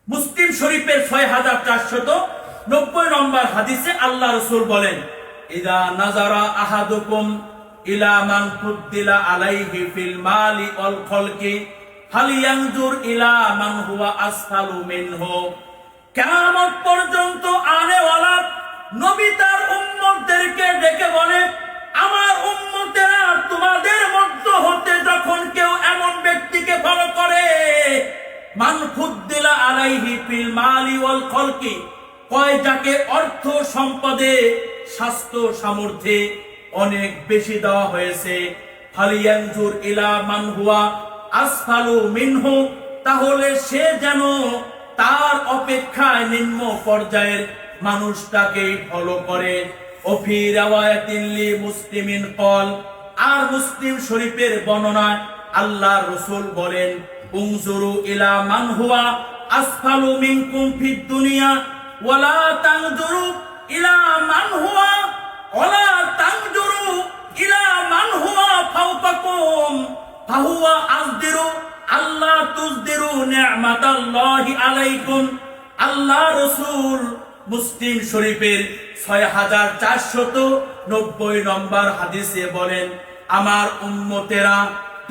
মুসলিম শরীফের 6490 নম্বর হাদিসে আল্লাহ রাসূল বলেন, ইযা নাযারা আহাদুকুম ইলা মান ফুদ্দিলা আলাইহি ফিল মালি ওয়াল খলকি ফালিয়ানজুর ইলা মান হুয়া আসফালু মিনহু। কিয়ামত পর্যন্ত আনেওয়ালা নবী তার উম্মতদেরকে ডেকে বলে, আমার উম্মতেরা, তোমাদের মধ্য হতে যখন কেউ এমন ব্যক্তিকে ফলো করে, মান ফুদ্দিলা আলাইহি ফিল মালি ওয়াল খলকি, কয় যাকে অর্থ সম্পদে স্বাস্থ্য সামর্থ্যে অনেক বেশি দেওয়া হয়েছে, ফালিয়ানজুর ইলা মান হুয়া আসফালু মিনহু, তাহলে সে যেন তার অপেক্ষায় নিম্ন পর্যায়ের মানুষটাকে ফলো করে। ওফি রাওয়ায়াতিন লি মুসলিমিন ক্বাল, আর মুসলিম শরীফের বর্ণনায় আল্লাহর রাসূল বলেন, উনজুরু ইলা মান হুয়া আসফালু মিনকুম ফিদ দুনিয়া ওয়ালা তানজুরু ইলা মান হুয়া ওয়ালা তানজুরু ইলা মান হুয়া ফাওকাকুম ফাহুয়া আযদিরু আল্লাহ তুযদিরু নি'মাতাল্লাহি আলাইকুম। আল্লাহ রাসূল মুসলিম শরীফের 6490 নম্বর হাদিসে বলেন, আমার উম্মতেরা,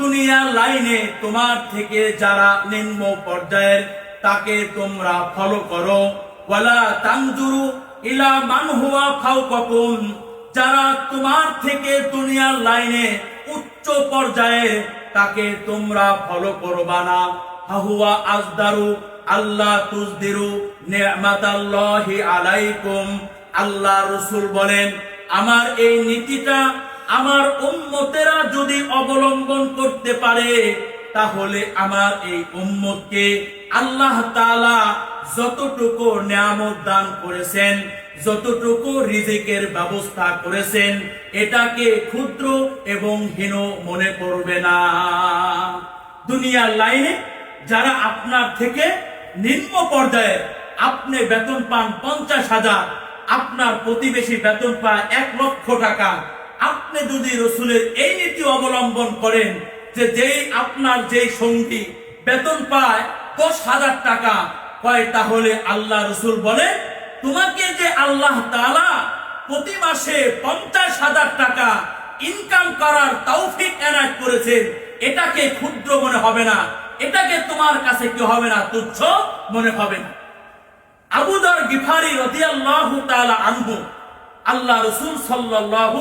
দুনিয়ার লাইনে তোমার থেকে যারা নিম্ন পর্যায়ের তাকে তোমরা ফলো করো, ওয়ালা তানজুরু ইলা মান হুয়া ফাওকাকুম, যারা তোমার থেকে দুনিয়ার লাইনে উচ্চ পর্যায়ে তাকে তোমরা ফলো করবা না। ফাহুয়া আযদারু আল্লাহ তুযদিরু নি'মাতাল্লাহি আলাইকুম। আল্লাহ রাসূল বলেন, আমার এই নীতিটা আমার উম্মতেরা যদি অবলম্বন করতে পারে, তাহলে আমার এই উম্মতকে আল্লাহ তাআলা যতটুকু নিয়ামত দান করেছেন, যতটুকু রিজিকের ব্যবস্থা করেছেন, এটাকে ক্ষুদ্র এবং হীন মনে করবে না। দুনিয়ার লাইনে যারা আপনার থেকে নিম্ন পর্যায়ে, আপনি বেতন পান 50,000, আপনার প্রতিবেশী বেতন পায় 1,00,000 টাকা, আপনি যদি রাসূলের এই নীতি অবলম্বন করেন যে যেই আপনার যেই সঙ্গী বেতন পায় 10,000 টাকা পায়, তাহলে আল্লাহ রাসূল বলে, তোমাকে যে আল্লাহ তাআলা প্রতি মাসে 50,000 টাকা ইনকাম করার তৌফিক এনায়েত করেছেন, এটাকে ক্ষুদ্র মনে হবে না, এটাকে তোমার কাছে কি হবে না, তুচ্ছ মনে হবে না। আবু যর গিফারি রাদিয়াল্লাহু তাআলা আনহু, আল্লাহ রাসূল সাল্লাল্লাহু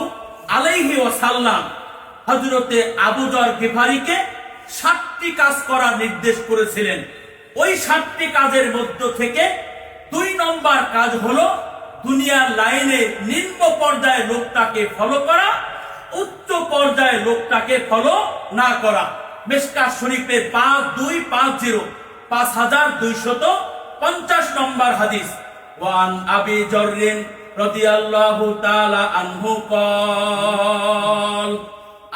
আলাইহি ওয়াসাল্লাম হযরতে আবু যর গিফারিকে 7টি কাজ করার নির্দেশ করেছিলেন। ওই 7টি কাজের মধ্য থেকে 2 নম্বর কাজ হলো দুনিয়ার লাইনে নিম্ন পর্যায়ের লোকটাকে ফলো করা, উচ্চ পর্যায়ের লোকটাকে ফলো না করা। মিশকাত শরীফের 5250 নম্বর হাদিস, ওয়ান আবি যররিন রাদিয়াল্লাহু তাআলা আনহু ক্বাল,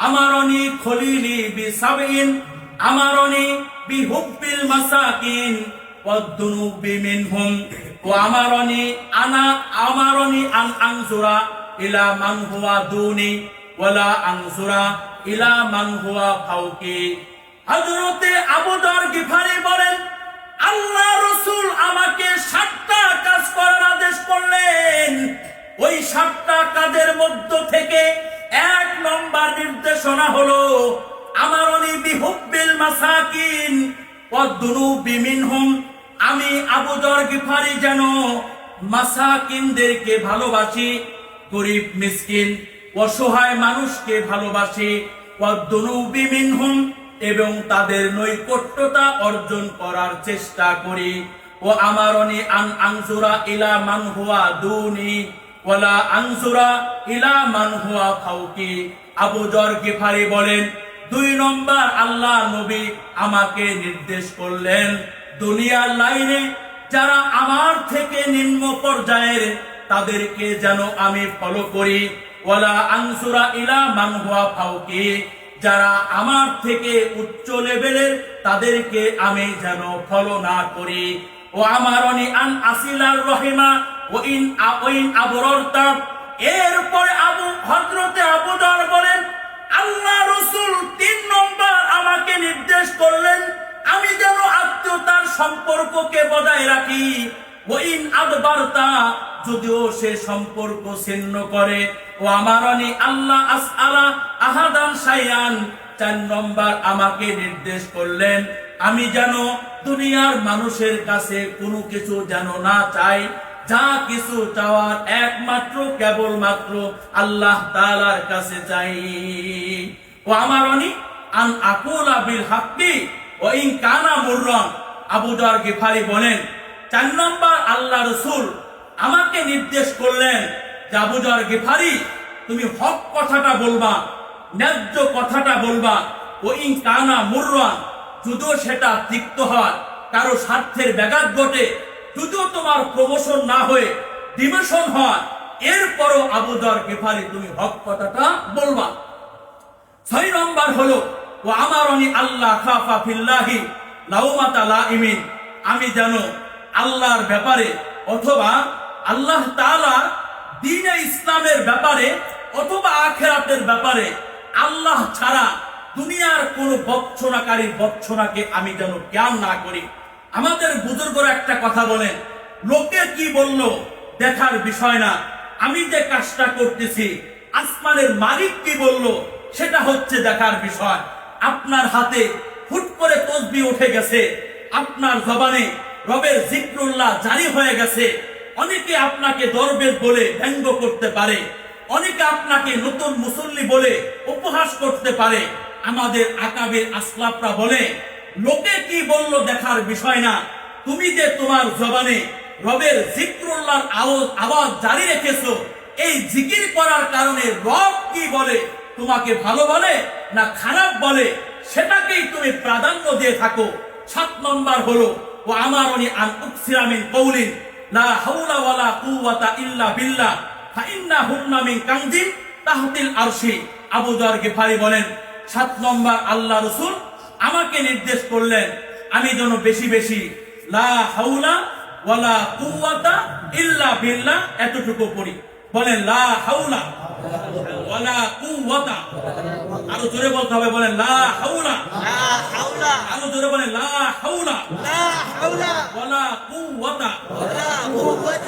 আমারনি খলিলি বিসাবিন আমারনি বিহুব্বিল মাসাকিন ওয়াদ-দুনুবি মিনহুম ওয়া আমারনি আন আনজুরা ইলা মান হুয়া দুনি ওয়ালা আনজুরা ইলা মান হুয়া ফাওকি। হযরতে আবু যর গিফারি বলেন, আল্লাহ রাসূল আমাকে 7টা কাজ করার আদেশ করলেন। ওই 7টা কাজের মধ্য থেকে 1 নম্বর নির্দেশনা হলো, আমারনি বিহুব্বিল মাসাকিন ওয়াদ-দুনুবি মিনহুম, আমি আবু যর গিফারি যেন মাসাকিনদেরকে ভালোবাসি, গরীব মিসকিন অসহায় মানুষকে ভালোবাসি, ওয়াদ-দুনুবি মিনহুম, এবং তাদের নৈকট্যতা অর্জন করার চেষ্টা করি, ও আমারনি আন আনজুরা ইলা মান হুয়া দুনি ওয়ালা আনজুরা ইলা মান হুয়া ফাওকি। আবু যর গিফারি বলেন, 2 নম্বর আল্লাহ নবী আমাকে নির্দেশ করলেন, দুনিয়ার লাইনে যারা আমার থেকে নিম্ন পর্যায়ের তাদেরকে যেন আমি ফলো করি, ওয়ালা আনসুরা ইলা মান হুয়া ফাওকি, যারা আমার থেকে উচ্চ লেভেলের তাদেরকে আমি যেন ফলো না করি। ও আমারনি আন আসিলার রহিমা ও ইন আবররতা। এরপরে হযরতে আবু যর বলেন, আল্লাহ রাসূল 3 নম্বর আমাকে নির্দেশ করলেন, আমি যেন আত্মীয়তার সম্পর্ককে বজায় রাখি। ওয়াইন আদবারতা, যদিও সে সম্পর্ক ছিন্ন করে। ও আমারানি আল্লাহ আসআলা আহাদান শাইআন, 4 নম্বর আমাকে নির্দেশ করলেন আমি যেন দুনিয়ার মানুষের কাছে কোনো কিছু যেন না চাই, যা কিছু চাওয়ার একমাত্র কেবলমাত্র আল্লাহ তাআলার কাছে চাই। ও আমারানি আন আকুলা বিল হাক্কি ওয়া ইন কানা মুররান। আবু যর গিফারি বলেন 4 নম্বর আল্লাহ রাসূল আমাকে নির্দেশ করলেন যে আবু যর গিফারি, তুমি হক কথাটা বলবা, ন্যায্য কথাটা বলবা। ও ইন কানা মুররান, যদিও সেটা তিক্ত হয়, কারো স্বার্থের ব্যাঘাত ঘটে, যদিও তোমার প্রমোশন না হয়ে ডিমোশন হয়, এরপরও আবু যর গিফারি তুমি হক কথাটা বলবা। 6 নম্বর হলো ও আমারানি আল্লাহ খাফা ফিল্লাহি লাউমাতা লাইমিন, আমি যেন আল্লাহর ব্যাপারে অথবা আল্লাহ তাআলার দ্বীনে ইসলামের ব্যাপারে অথবা আখিরাতের ব্যাপারে আল্লাহ ছাড়া দুনিয়ার কোন বচ্চনাকারী বচ্চনাকে আমি যেন জ্ঞান না করি। আমাদের বুজুর্গরা একটা কথা বলেন, লোকে কি বলল দেখার বিষয় না, আমি যে কাজটা করতেছি আসমানের মালিক কি বলল সেটা হচ্ছে দেখার বিষয়। আপনার হাতে হুট করে তসবিহ উঠে গেছে, আপনার জবানে রবের জিক্রুল্লাহ জারি হয়ে গেছে, অনেকে আপনাকে দরবেশ বলে ব্যঙ্গ করতে পারে, অনেকে আপনাকে নতুন মুসল্লি বলে উপহাস করতে পারে। আমাদের আকাবের আসলাফরা বলে লোকে কি বলল দেখার বিষয় না, তুমি যে তোমার জবানে রবের জিক্রুল্লাহর আওয়াজ জারি রেখেছো, এই জিকির করার কারণে রব কি বলে, তোমাকে ভালো বলে না খারাপ বলে, সেটাকেই তুমি প্রাধান্য দিয়ে থাকো। 7 নম্বর হলো ও আমারানি আন উকসিরা মিন কওলিন লা হাওলা ওয়ালা কুওয়াতা ইল্লা বিল্লাহ ফাইন্নাহুন্না মিন কানজিন তাহতিল আরশি। আবু যর গিফারি বলেন 7 নম্বর আল্লাহ রাসূল আমাকে নির্দেশ করলেন আমি যেন বেশি বেশি লা হাওলা ওয়ালা কুওয়াতা ইল্লা বিল্লাহ এতটুকু পড়ি। বলেন লা হাওলা ওয়ালা কুওয়াতা, আরো জোরে বলতে হবে, বলেন লা হাওলা, আরো জোরে বলেন লা হাওলা ওয়ালা কুওয়াতা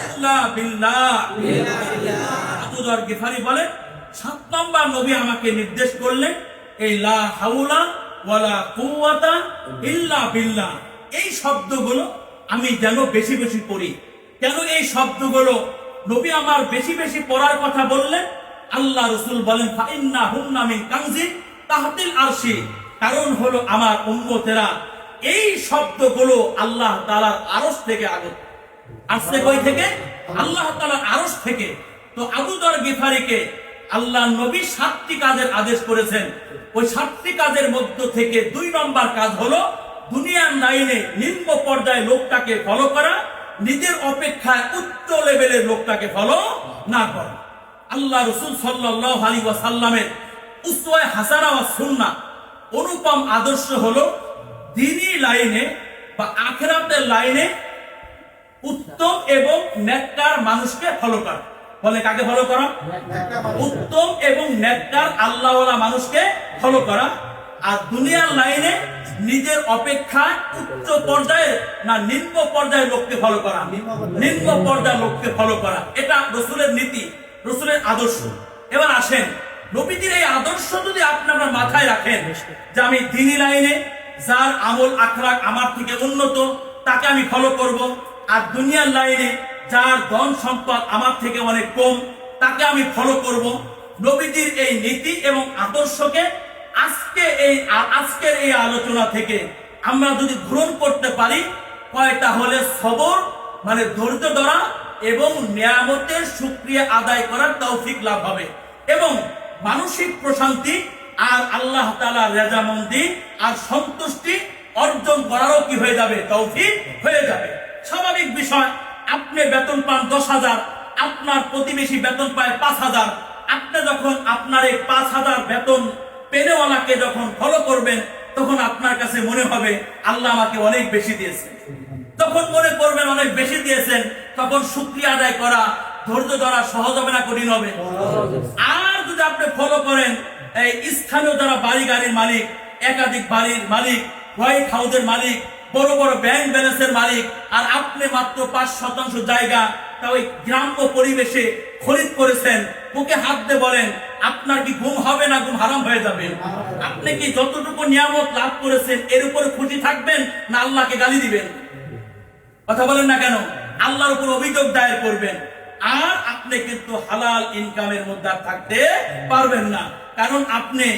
ইল্লা বিল্লাহ। আবু যর গিফারি বলেন 7 নম্বর নবী আমাকে নির্দেশ করলেন এই লা হাওলা ওয়ালা কুওয়াতা ইল্লা বিল্লাহ, এই শব্দগুলো আমি যেন বেশি বেশি পড়ি। কেন এই শব্দগুলো নবী আমার বেশি বেশি পড়ার কথা বললেন? আল্লাহ রাসূল বলেন ফাইন্নাহুন্না মিন কানজিন তাহতিল আরশি, কারণ হলো আমার উম্মতেরা এই শব্দগুলো আল্লাহ তাআলার আরশ থেকে আগত। আসছে কই থেকে? আল্লাহ তাআলার আরশ থেকে। তো আবু যর গিফারিকে আল্লাহ নবী 7টি কাজের আদেশ করেছেন, ওই 7টি কাজের মধ্য থেকে 2 নম্বর কাজ হলো দুনিয়ার লাইনে নিম্ন পর্যায়ে লোকটাকে ফলো করা, নিজের অপেক্ষায় উচ্চ লেভেলের লোকটাকে ফলো না করা। আল্লাহ রাসূল সাল্লাল্লাহু আলাইহি ওয়াসাল্লামের উসওয়ায়ে হাসানা ওয়া সুন্নাহ অনুপম আদর্শ হলো দ্বীনি লাইনে বা আখিরাতের লাইনে উত্তম এবং নেককার মানুষকে ফলো করা। বলে কাকে ফলো করা? উত্তম এবং নেককার আল্লাহওয়ালা মানুষকে ফলো করা। আর দুনিয়ার লাইনে নিজের অপেক্ষায় উচ্চ পর্যায়ে না নিম্ন পর্যায়ের লোককে ফলো করা, নিম্ন পর্যায়ের লোককে ফলো করা, এটা রাসূলের নীতি, রাসূলের আদর্শ। এবার আসেন, নবীজির এই আদর্শ যদি আপনারা মাথায় রাখেন যে আমি দ্বীনি লাইনে যার আমল আখলাক আমার থেকে উন্নত তাকে আমি ফলো করব, আর দুনিয়ার লাইনে যার ধন সম্পদ আমার থেকে অনেক কম তাকে আমি ফলো করব। নবীজির এই নীতি এবং আদর্শকে আজকের এই আলোচনা থেকে আমরা যদি গ্রহণ করতে পারি, কয়টা হলে সবর মানে ধৈর্য ধরা এবং নিয়ামতের শুকরিয়া আদায় করার তৌফিক লাভ হবে, এবং মানসিক প্রশান্তি আর আল্লাহ তাআলার রেজামন্দি আর সন্তুষ্টি অর্জন করারও কি হয়ে যাবে? তৌফিক হয়ে যাবে। স্বাভাবিক বিষয়, আপনি বেতন পান 10,000, আপনার প্রতিবেশী বেতন পায় 5,000, আপনি যখন আপনার এই 5,000 বেতন পেনেওয়ালাকে যখন ফলো করবেন তখন আপনার কাছে মনে হবে আল্লাহ আমাকে অনেক বেশি দিয়েছেন। তখন মনে করবেন অনেক বেশি দিয়েছেন, তখন শুকরিয়া আদায় করা, ধৈর্য ধরা সহজ হবে না কঠিন হবে? আর যদি আপনি ফলো করেন এই স্থানীয় যারা বাড়ি গাড়ির মালিক, একাধিক বাড়ির মালিক, হোয়াইট হাউসের মালিক, বড় বড় ব্যাংক ব্যালেন্সের মালিক, আর আপনি মাত্র 5% জায়গা তা ওই গ্রাম্য পরিবেশে খরিদ করেছেন, বুকে হাত দিয়ে বলেন আপনার কি ঘুম হবে না ঘুম হারাম হয়ে যাবে? আপনি কি যতটুকু নিয়ামত লাভ করেছেন এর উপরে খুশি থাকবেন না আল্লাহকে গালি দিবেন? কথা বলেন না কেন? আল্লাহর উপর অভিযোগ দায়ের করবেন। আর আপনি কিন্তু হালাল ইনকামের মধ্যে থাকতে পারবেন না, কারণ আপনি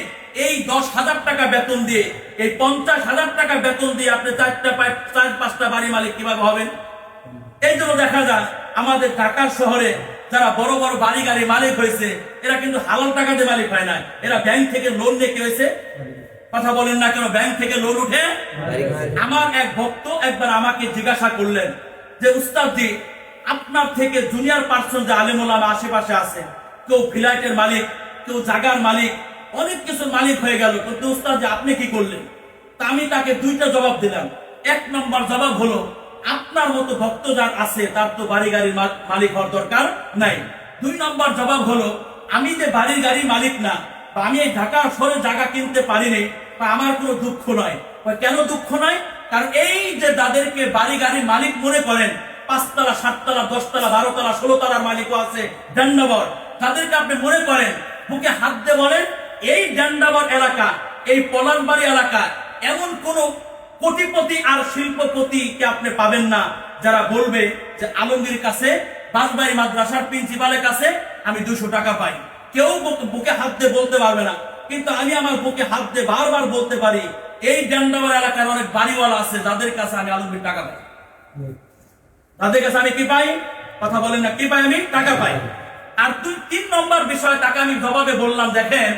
এই 10,000 টাকা বেতন দিয়ে, এই 50,000 টাকা বেতন দিয়ে আপনি 4-5টা বাড়ি মালিক কিভাবে হবেন? এই জন্য দেখা যায় আমাদের ঢাকার শহরে যারা বড় বড় বাড়ি গাড়ি মালিক হয়েছে এরা কিন্তু হালাল টাকা দিয়ে মালিক হয় না, এরা ব্যাংক থেকে লোন নিয়ে কি হয়েছে? কথা বলেন না কেন? ব্যাংক থেকে লোন উঠে। আমার এক ভক্ত একবার আমাকে জিজ্ঞাসা করলেন যে উস্তাদজি, আপনার থেকে জুনিয়র পার্সন যে আলেম ওলামা আশেপাশে আছে, কেউ ফ্ল্যাটের মালিক, কেউ জায়গার মালিক, অনেক কিছুর মালিক হয়ে গেল, কিন্তু উস্তাদজি আপনি কি করলেন? তা আমি তাকে 2টা জবাব দিলাম। 1 নম্বর জবাব হলো, আপনার মতো ভক্ত যার আছে তার তো বাড়ি গাড়ির মালিক হওয়ার দরকার নাই। 2 নম্বর জবাব হলো, আমি যে বাড়ি গাড়ির মালিক না, বা আমি এই ঢাকা শহরে জায়গা কিনতে পারিনি, বা আমার কোনো দুঃখ নয়। কেন দুঃখ নয়? কারণ এই যে যাদেরকে বাড়ি গাড়ির মালিক মনে করেন, 5 তলা 7 তলা 10 তলা 12 তলা 16 তলার মালিকও আছে, ডেন্ডাবর, তাদেরকে আপনি মনে করেন, বুকে হাত দিয়ে বলেন এই ডেন্ডাবর এলাকা, এই পলানবাড়ি এলাকা এমন কোন কোটিপতি আর শিল্পপতিকে আপনি পাবেন না যারা বলবে যে আলমগীর কাছে, বাঁশবাড়ি মাদ্রাসার প্রিন্সিপালের কাছে আমি 200 টাকা পাই। কেউ বুকে হাত দিয়ে বলতে পারবে না, কিন্তু আমি আমার বুকে হাত দিয়ে বারবার বলতে পারি এই ডেন্ডাবর এলাকার অনেক বাড়িওয়ালা আছে যাদের কাছে আমি আলমগীর টাকা পাই। তাদের কাছে আমি কি পাই? কথা বলেন না, কি পাই? আমি টাকা পাই। আর 3 নম্বর বিষয়, টাকা আমি জবাবে বললাম, দেখেন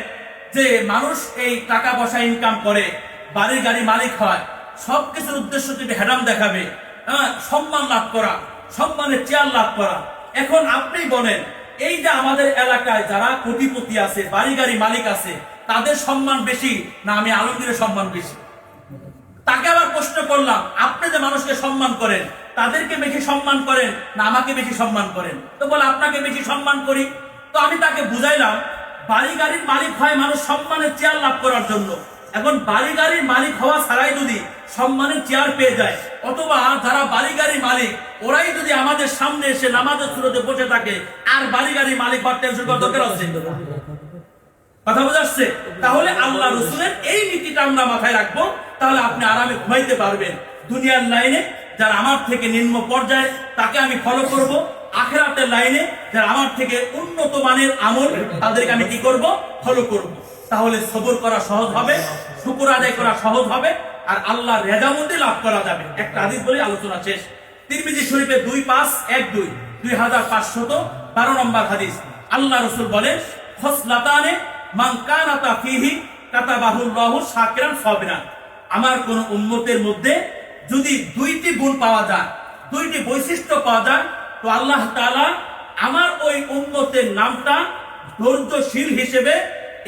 যে মানুষ এই টাকা পয়সা ইনকাম করে, বাড়ি গাড়ি মালিক হয়, সবকিছুর উদ্দেশ্য যদি হেডাম দেখাবে, সম্মান লাভ করা, সম্মানের চেয়ার লাভ করা। এখন আপনি বলেন এই যে আমাদের এলাকায় যারা কোটিপতি আছে, বাড়ি গাড়ি মালিক আছে, তাদের সম্মান বেশি না আমি আলমগীরের সম্মান বেশি? তাকে আবার প্রশ্ন করলাম, আপনি যে মানুষকে সম্মান করেন তাদেরকে বেশি সম্মান করেন না আমাকে বেশি সম্মান করেন? তো বলে আপনাকে বেশি সম্মান করি। তো আমি তাকে বুঝাইলাম, বাড়ি গাড়ির মালিক হয় মানুষ সম্মানের চেয়ার লাভ করার জন্য। এখন বাড়ি গাড়ির মালিক হওয়া ছাড়াই যদি সম্মানের চেয়ার পেয়ে যায়, অথবা যারা বাড়ি গাড়ির মালিক ওরাই যদি আমাদের সামনে এসে নামাজের সুরতে বসে থাকে, আর বাড়ি গাড়ির মালিক হওয়ার টেনশন করার দরকার আছে? কথা বোঝাচ্ছে? তাহলে আল্লাহ রসুলের এই নীতিটা আমরা মাথায় রাখবো, তাহলে আপনি আরামে ঘুমাইতে পারবেন। দুনিয়ার লাইনে যারা আমার থেকে নিম্ন পর্যায়ে তাকে আমি ফলো করব, আখিরাতের লাইনে যারা আমার থেকে উন্নত মানের আমল তাদেরকে আমি কি করব? ফলো করব। তাহলে সবর করা সহজ হবে, শুকর আদায় করা সহজ হবে, আর আল্লাহর রেজামন্দি লাভ করা যাবে। একটা হাদিস বলে আলোচনা শেষ। তিরমিজি শরীফে 2512 2512 নম্বর হাদিস, আল্লাহ রাসূল বলেন, খসলাতানে মান কানাতা ফিহি কাতাবাহুল্লাহু শাকিরান সাবিরান। আমার কোন উম্মতের মধ্যে যদি 2টি গুণ পাওয়া যায়, 2টি বৈশিষ্ট্য পাওয়া যায়, তো আল্লাহ তাআলা আমার ওই উম্মতের নামটা ধৈর্যশীল হিসেবে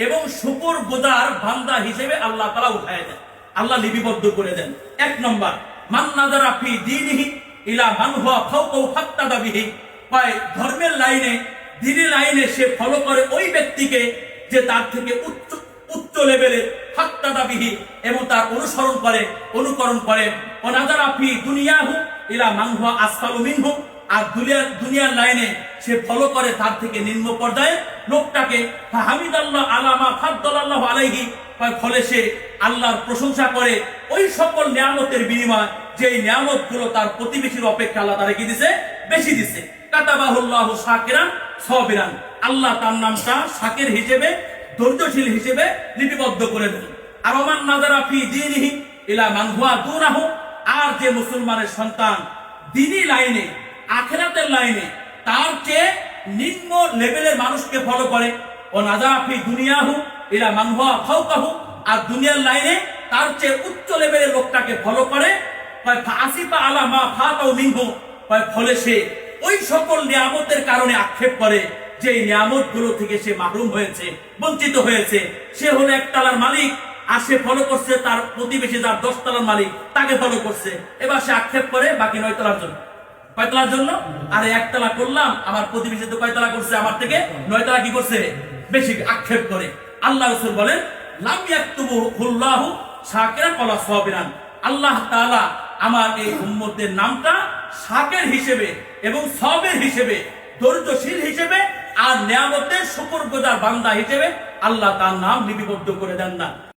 এবং শুকরগুজার বান্দা হিসেবে আল্লাহ তাআলা উঠায় দেন, আল্লাহ লিপিবদ্ধ করে দেন। 1 নম্বর, মান নাযারা ফি দীনিহি ইলা মান হুয়া ফাওকাহু ফাক্তাদা বিহি। ধর্মের লাইনে, দ্বীনের লাইনে সে ফলো করে ওই ব্যক্তিকে যে তার থেকে উচ্চ লেভেলের, ফাক্তাদা বিহি, এবং তার অনুকরণ করে। ও নাযারা ফি দুনিয়াহু ইলা মান হুয়া আসফালু মিনহু। আর দুনিয়ার লাইনে সে ফলো করে তার থেকে নিম্ন পর্যায়ে লোকটাকে। হামিদাল্লাহ আলামা ফাদ্দালাল্লাহু আলাইহি। ফলে সে আল্লাহর প্রশংসা করে ওই সকল নিয়ামতের বিনিময় যে নিয়ামত গুলো তার প্রতিবেশীর অপেক্ষা আল্লাহ তারে কি দিছে? বেশি দিছে। কাতাবাহুল্লাহু শাকিরান সাবিরান। আল্লাহ তার নামটা শাকির হিসেবে, ধৈর্যশীল হিসেবে লিপিবদ্ধ করে দেন। আর ওমান নাযারা ফি দীনিহি ইলা মান হুয়া দুনাহু। আর যে মুসলমানের সন্তান দ্বীনি লাইনে, আখিরাতের লাইনে তার চেয়ে নিম্ন লেভেলের মানুষকে ফলো করে, ও নাযারা ফি দুনিয়াহু ইলা মান হুয়া ফাওকাহু। আর দুনিয়ার লাইনে তার চেয়ে উচ্চ লেভেলের লোকটাকে ফলো করে, ফাসিফা আলা মা ফাতাউ মিনহু। ফলে সে ওই সকল নিয়ামতের কারণে আক্ষেপ করে যে নিয়ামত গুলো থেকে সে মাহরুম হয়েছে, বঞ্চিত হয়েছে। সে হলো 1 তলার মালিক, আর সে ফলো করছে তার প্রতিবেশী যার 10 তলার মালিক, তাকে ফলো করছে। এবার সে আক্ষেপ করে বাকি 9 তলার জন্য। 9 তলার জন্য? আরে 1 তলা করলাম, আমার প্রতিবেশী তো 9 তলা করছে, আমার থেকে 9 তলা কি করছে? বেশি আক্ষেপ করে। আল্লাহ রাসূল বলেন, লাম ইয়াকতুবুহুল্লাহু শাকিরান ওয়ালা সাবিরান। আল্লাহ তাআলা আমার এই উম্মতের নামটা শাকির হিসেবে এবং সাবির হিসেবে, ধৈর্যশীল হিসেবে আর নিয়ামতের শুকরগুজার বান্দা হিসেবে আল্লাহ তার নাম লিপিবদ্ধ করে দেন না।